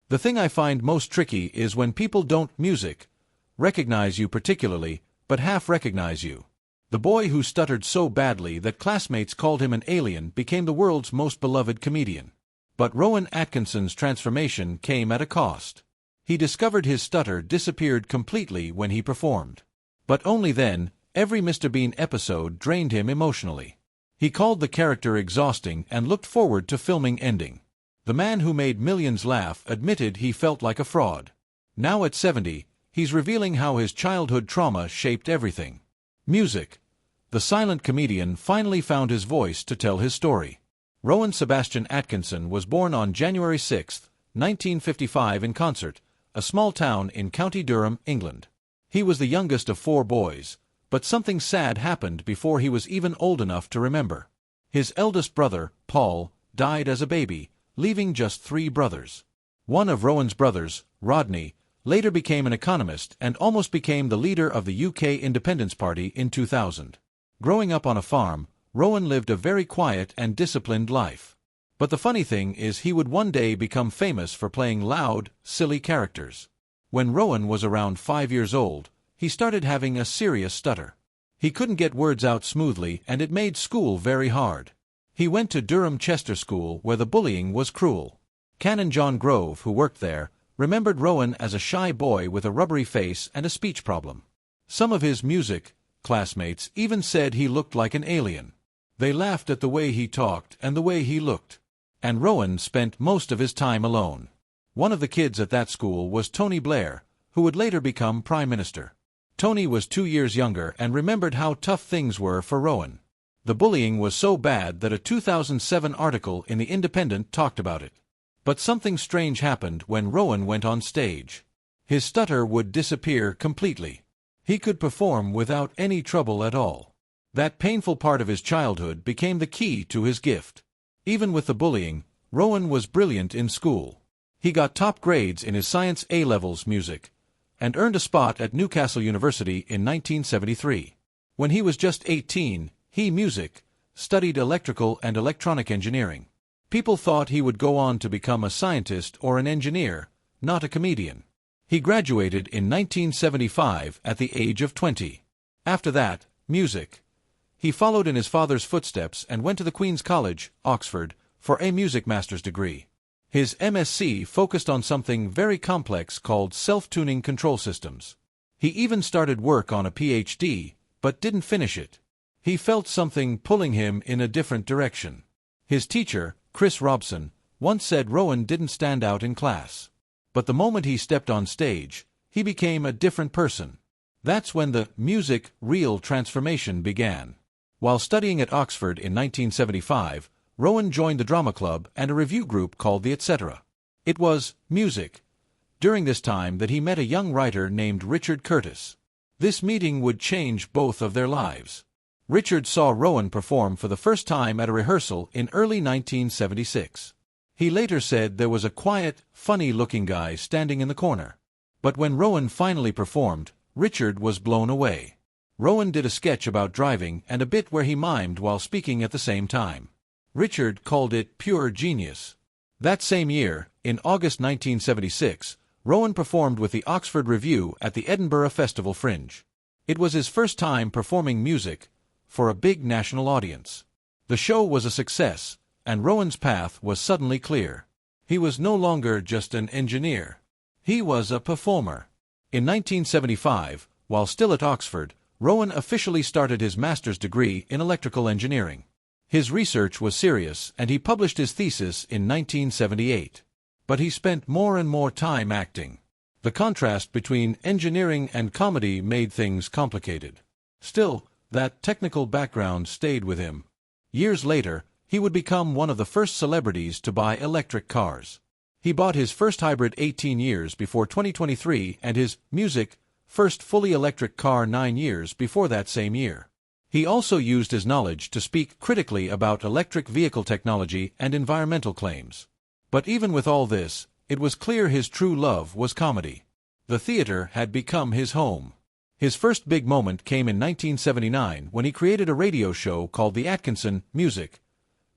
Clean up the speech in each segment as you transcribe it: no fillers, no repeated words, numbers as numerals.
The thing I find most tricky is when people don't recognize you particularly, but half recognize you. The boy who stuttered so badly that classmates called him an alien became the world's most beloved comedian. But Rowan Atkinson's transformation came at a cost. He discovered his stutter disappeared completely when he performed. But only then. Every Mr. Bean episode drained him emotionally. He called the character exhausting and looked forward to filming ending. The man who made millions laugh admitted he felt like a fraud. Now at 70, he's revealing how his childhood trauma shaped everything. Music. The silent comedian finally found his voice to tell his story. Rowan Sebastian Atkinson was born on January 6, 1955 in Concert, a small town in County Durham, England. He was the youngest of 4 boys. But something sad happened before he was even old enough to remember. His eldest brother, Paul, died as a baby, leaving just 3 brothers. One of Rowan's brothers, Rodney, later became an economist and almost became the leader of the UK Independence Party in 2000. Growing up on a farm, Rowan lived a very quiet and disciplined life. But the funny thing is he would one day become famous for playing loud, silly characters. When Rowan was around 5 years old, he started having a serious stutter. He couldn't get words out smoothly and it made school very hard. He went to Durham Chester School where the bullying was cruel. Canon John Grove, who worked there, remembered Rowan as a shy boy with a rubbery face and a speech problem. Some of his music classmates even said he looked like an alien. They laughed at the way he talked and the way he looked. And Rowan spent most of his time alone. One of the kids at that school was Tony Blair, who would later become Prime Minister. Tony was 2 years younger and remembered how tough things were for Rowan. The bullying was so bad that a 2007 article in The Independent talked about it. But something strange happened when Rowan went on stage. His stutter would disappear completely. He could perform without any trouble at all. That painful part of his childhood became the key to his gift. Even with the bullying, Rowan was brilliant in school. He got top grades in his Science A-levels music, and earned a spot at Newcastle University in 1973. When he was just 18, he studied electrical and electronic engineering. People thought he would go on to become a scientist or an engineer, not a comedian. He graduated in 1975 at the age of 20. After that, music. He followed in his father's footsteps and went to the Queen's College, Oxford, for a music master's degree. His MSc focused on something very complex called self-tuning control systems. He even started work on a PhD, but didn't finish it. He felt something pulling him in a different direction. His teacher, Chris Robson, once said Rowan didn't stand out in class. But the moment he stepped on stage, he became a different person. That's when the real transformation began. While studying at Oxford in 1975, Rowan joined the drama club and a review group called the Etc. It was during this time that he met a young writer named Richard Curtis. This meeting would change both of their lives. Richard saw Rowan perform for the first time at a rehearsal in early 1976. He later said there was a quiet, funny-looking guy standing in the corner. But when Rowan finally performed, Richard was blown away. Rowan did a sketch about driving and a bit where he mimed while speaking at the same time. Richard called it pure genius. That same year, in August 1976, Rowan performed with the Oxford Revue at the Edinburgh Festival Fringe. It was his first time performing music for a big national audience. The show was a success, and Rowan's path was suddenly clear. He was no longer just an engineer. He was a performer. In 1975, while still at Oxford, Rowan officially started his master's degree in electrical engineering. His research was serious, and he published his thesis in 1978. But he spent more and more time acting. The contrast between engineering and comedy made things complicated. Still, that technical background stayed with him. Years later, he would become one of the first celebrities to buy electric cars. He bought his first hybrid 18 years before 2023 and his first fully electric car 9 years before that same year. He also used his knowledge to speak critically about electric vehicle technology and environmental claims. But even with all this, it was clear his true love was comedy. The theater had become his home. His first big moment came in 1979 when he created a radio show called The Atkinson Music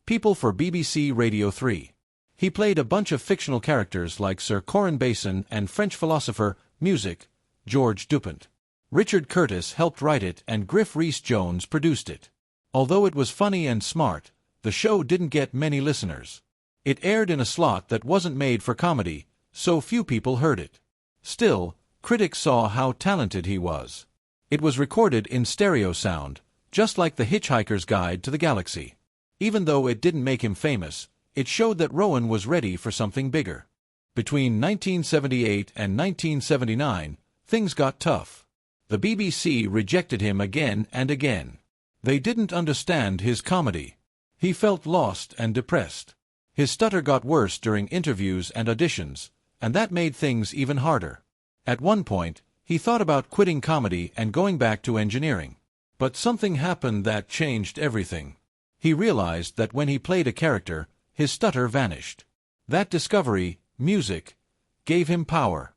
People for BBC Radio 3. He played a bunch of fictional characters like Sir Corin Basin and French philosopher, music, George Dupont. Richard Curtis helped write it and Griff Rhys-Jones produced it. Although it was funny and smart, the show didn't get many listeners. It aired in a slot that wasn't made for comedy, so few people heard it. Still, critics saw how talented he was. It was recorded in stereo sound, just like The Hitchhiker's Guide to the Galaxy. Even though it didn't make him famous, it showed that Rowan was ready for something bigger. Between 1978 and 1979, things got tough. The BBC rejected him again and again. They didn't understand his comedy. He felt lost and depressed. His stutter got worse during interviews and auditions, and that made things even harder. At one point, he thought about quitting comedy and going back to engineering. But something happened that changed everything. He realized that when he played a character, his stutter vanished. That discovery, music, gave him power.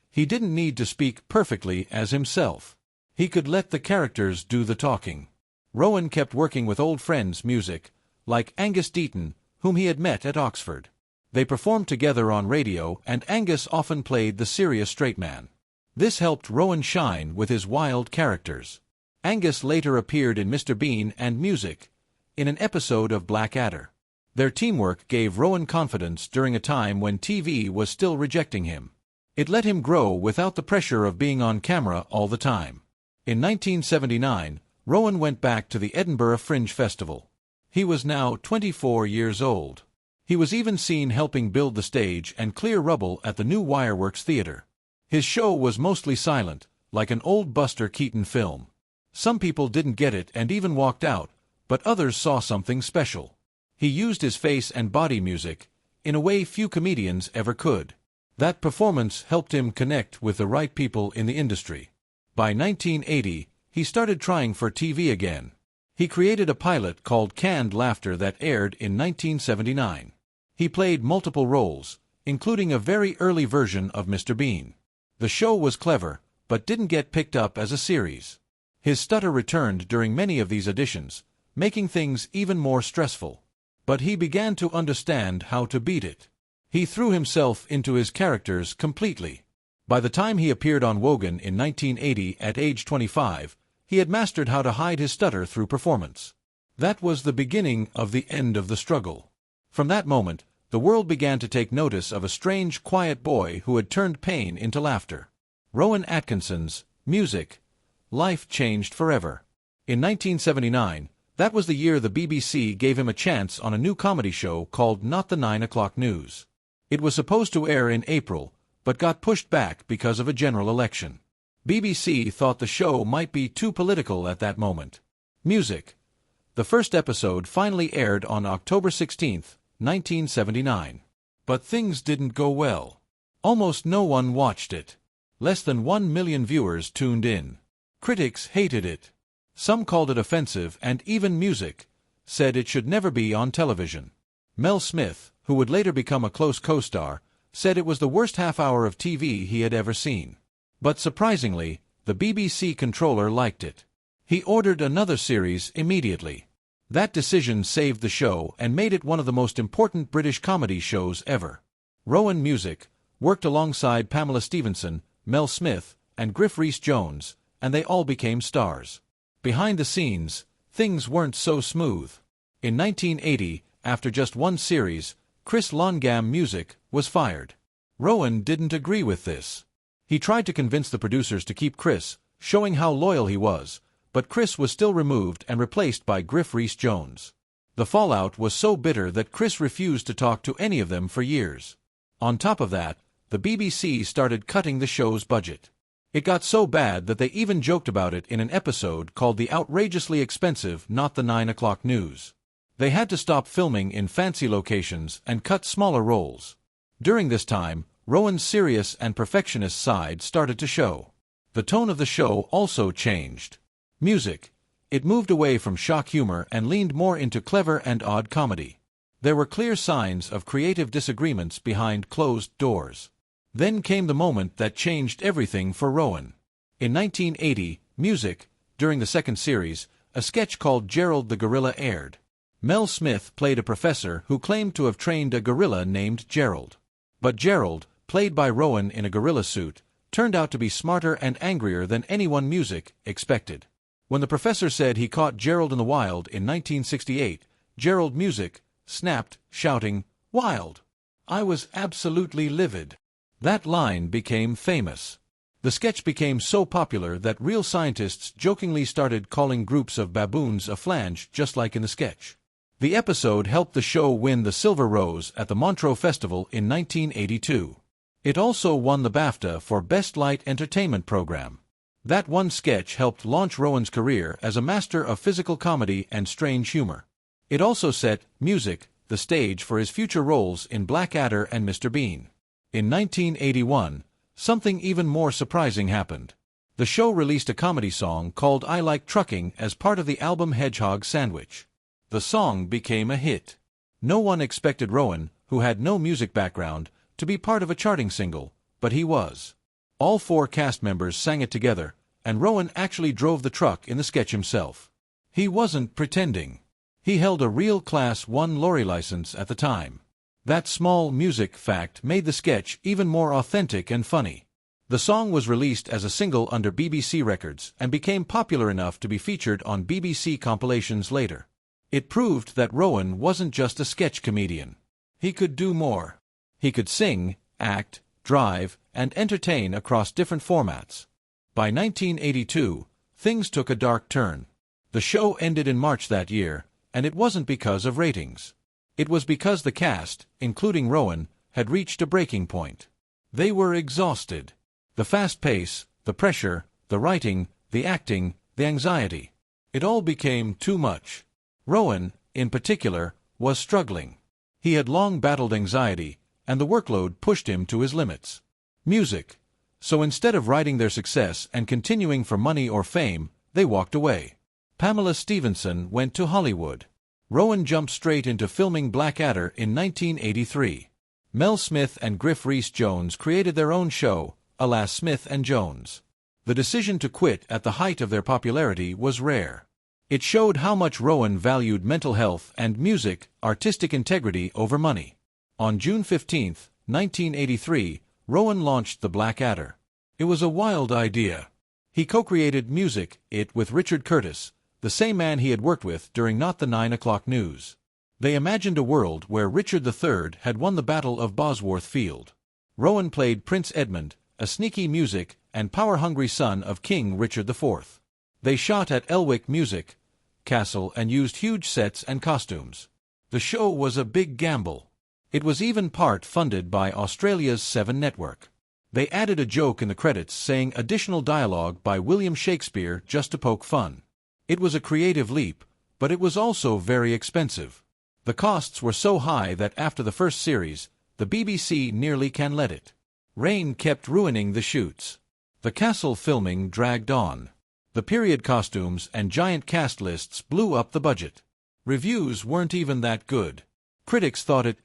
He didn't need to speak perfectly as himself. He could let the characters do the talking. Rowan kept working with old friends, music, like Angus Deaton, whom he had met at Oxford. They performed together on radio, and Angus often played the serious straight man. This helped Rowan shine with his wild characters. Angus later appeared in Mr. Bean and Music, in an episode of Blackadder. Their teamwork gave Rowan confidence during a time when TV was still rejecting him. It let him grow without the pressure of being on camera all the time. In 1979, Rowan went back to the Edinburgh Fringe Festival. He was now 24 years old. He was even seen helping build the stage and clear rubble at the new Wireworks Theatre. His show was mostly silent, like an old Buster Keaton film. Some people didn't get it and even walked out, but others saw something special. He used his face and body music, in a way few comedians ever could. That performance helped him connect with the right people in the industry. By 1980, he started trying for TV again. He created a pilot called Canned Laughter that aired in 1979. He played multiple roles, including a very early version of Mr. Bean. The show was clever, but didn't get picked up as a series. His stutter returned during many of these auditions, making things even more stressful. But he began to understand how to beat it. He threw himself into his characters completely. By the time he appeared on Wogan in 1980 at age 25, he had mastered how to hide his stutter through performance. That was the beginning of the end of the struggle. From that moment, the world began to take notice of a strange, quiet boy who had turned pain into laughter. Rowan Atkinson's Music, life changed forever. In 1979, that was the year the BBC gave him a chance on a new comedy show called Not the 9 O'Clock News. It was supposed to air in April, but got pushed back because of a general election. BBC thought the show might be too political at that moment. Music. The first episode finally aired on October 16, 1979. But things didn't go well. Almost no one watched it. Less than 1 million viewers tuned in. Critics hated it. Some called it offensive, and even Music said it should never be on television. Mel Smith, who would later become a close co-star, said it was the worst half-hour of TV he had ever seen. But surprisingly, the BBC controller liked it. He ordered another series immediately. That decision saved the show and made it one of the most important British comedy shows ever. Rowan Music worked alongside Pamela Stephenson, Mel Smith, and Griff Rhys-Jones, and they all became stars. Behind the scenes, things weren't so smooth. In 1980, after just one series, Chris Longam Music was fired. Rowan didn't agree with this. He tried to convince the producers to keep Chris, showing how loyal he was, but Chris was still removed and replaced by Griff Rhys-Jones. The fallout was so bitter that Chris refused to talk to any of them for years. On top of that, the BBC started cutting the show's budget. It got so bad that they even joked about it in an episode called the outrageously expensive Not the 9 O'Clock News. They had to stop filming in fancy locations and cut smaller roles. During this time, Rowan's serious and perfectionist side started to show. The tone of the show also changed. Music. It moved away from shock humor and leaned more into clever and odd comedy. There were clear signs of creative disagreements behind closed doors. Then came the moment that changed everything for Rowan. In 1980, Music, during the second series, a sketch called Gerald the Gorilla aired. Mel Smith played a professor who claimed to have trained a gorilla named Gerald. But Gerald, played by Rowan in a gorilla suit, turned out to be smarter and angrier than anyone music expected. When the professor said he caught Gerald in the wild in 1968, Gerald music snapped, shouting, "Wild!" I was absolutely livid. That line became famous. The sketch became so popular that real scientists jokingly started calling groups of baboons a flange, just like in the sketch. The episode helped the show win the Silver Rose at the Montreux Festival in 1982. It also won the BAFTA for Best Light Entertainment Program. That one sketch helped launch Rowan's career as a master of physical comedy and strange humor. It also set music the stage for his future roles in Blackadder and Mr. Bean. In 1981, something even more surprising happened. The show released a comedy song called "I Like Trucking" as part of the album Hedgehog Sandwich. The song became a hit. No one expected Rowan, who had no music background, to be part of a charting single, but he was. All 4 cast members sang it together, and Rowan actually drove the truck in the sketch himself. He wasn't pretending. He held a real Class 1 lorry license at the time. That small music fact made the sketch even more authentic and funny. The song was released as a single under BBC Records and became popular enough to be featured on BBC compilations later. It proved that Rowan wasn't just a sketch comedian. He could do more. He could sing, act, drive, and entertain across different formats. By 1982, things took a dark turn. The show ended in March that year, and it wasn't because of ratings. It was because the cast, including Rowan, had reached a breaking point. They were exhausted. The fast pace, the pressure, the writing, the acting, the anxiety. It all became too much. Rowan, in particular, was struggling. He had long battled anxiety, and the workload pushed him to his limits. Music. So instead of riding their success and continuing for money or fame, they walked away. Pamela Stephenson went to Hollywood. Rowan jumped straight into filming Blackadder in 1983. Mel Smith and Griff Rhys-Jones created their own show, Alas Smith and Jones. The decision to quit at the height of their popularity was rare. It showed how much Rowan valued mental health and music, artistic integrity over money. On June 15, 1983, Rowan launched the Blackadder. It was a wild idea. He co-created It with Richard Curtis, the same man he had worked with during Not the 9 O'Clock News. They imagined a world where Richard III had won the Battle of Bosworth Field. Rowan played Prince Edmund, a sneaky and power-hungry son of King Richard IV. They shot at Elwick Castle and used huge sets and costumes. The show was a big gamble. It was even part funded by Australia's 7 Network. They added a joke in the credits saying additional dialogue by William Shakespeare just to poke fun. It was a creative leap, but it was also very expensive. The costs were so high that after the first series, the BBC nearly canceled it. Rain kept ruining the shoots. The castle filming dragged on. The period costumes and giant cast lists blew up the budget. Reviews weren't even that good. Critics thought it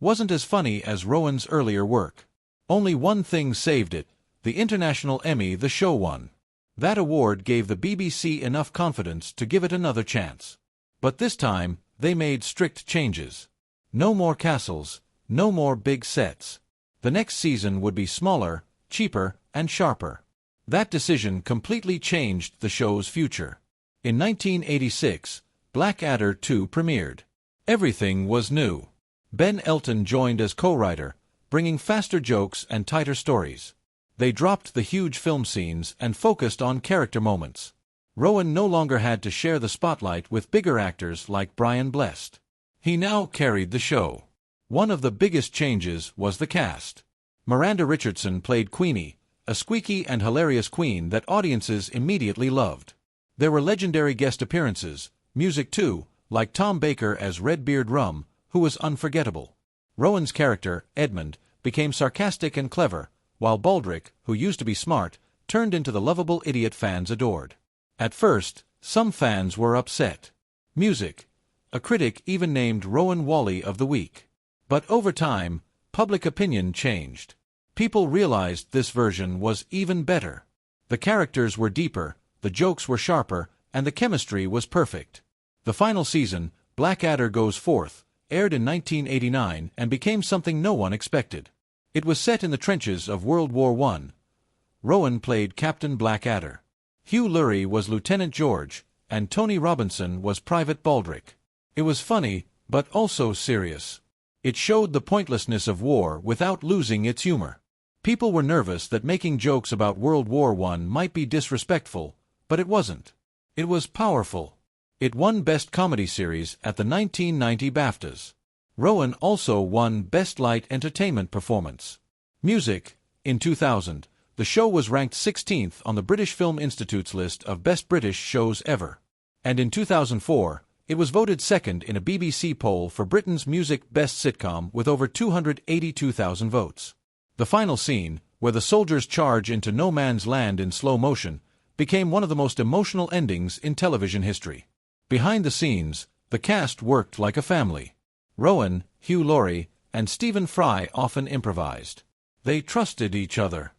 wasn't as funny as Rowan's earlier work. Only one thing saved it, the International Emmy the show won. That award gave the BBC enough confidence to give it another chance. But this time, they made strict changes. No more castles, no more big sets. The next season would be smaller, cheaper, and sharper. That decision completely changed the show's future. In 1986, Blackadder 2 premiered. Everything was new. Ben Elton joined as co-writer, bringing faster jokes and tighter stories. They dropped the huge film scenes and focused on character moments. Rowan no longer had to share the spotlight with bigger actors like Brian Blessed. He now carried the show. One of the biggest changes was the cast. Miranda Richardson played Queenie, a squeaky and hilarious queen that audiences immediately loved. There were legendary guest appearances, music too, like Tom Baker as Redbeard Rum, who was unforgettable. Rowan's character, Edmund, became sarcastic and clever, while Baldric, who used to be smart, turned into the lovable idiot fans adored. At first, some fans were upset. A critic even named Rowan Wally of the Week. But over time, public opinion changed. People realized this version was even better. The characters were deeper, the jokes were sharper, and the chemistry was perfect. The final season, Blackadder Goes Forth, aired in 1989 and became something no one expected. It was set in the trenches of World War I. Rowan played Captain Blackadder. Hugh Laurie was Lieutenant George, and Tony Robinson was Private Baldrick. It was funny, but also serious. It showed the pointlessness of war without losing its humor. People were nervous that making jokes about World War I might be disrespectful, but it wasn't. It was powerful. It won Best Comedy Series at the 1990 BAFTAs. Rowan also won Best Light Entertainment Performance. Music. In 2000, the show was ranked 16th on the British Film Institute's list of Best British Shows Ever. And in 2004, it was voted second in a BBC poll for Britain's Music Best Sitcom with over 282,000 votes. The final scene, where the soldiers charge into no man's land in slow motion, became one of the most emotional endings in television history. Behind the scenes, the cast worked like a family. Rowan, Hugh Laurie, and Stephen Fry often improvised. They trusted each other.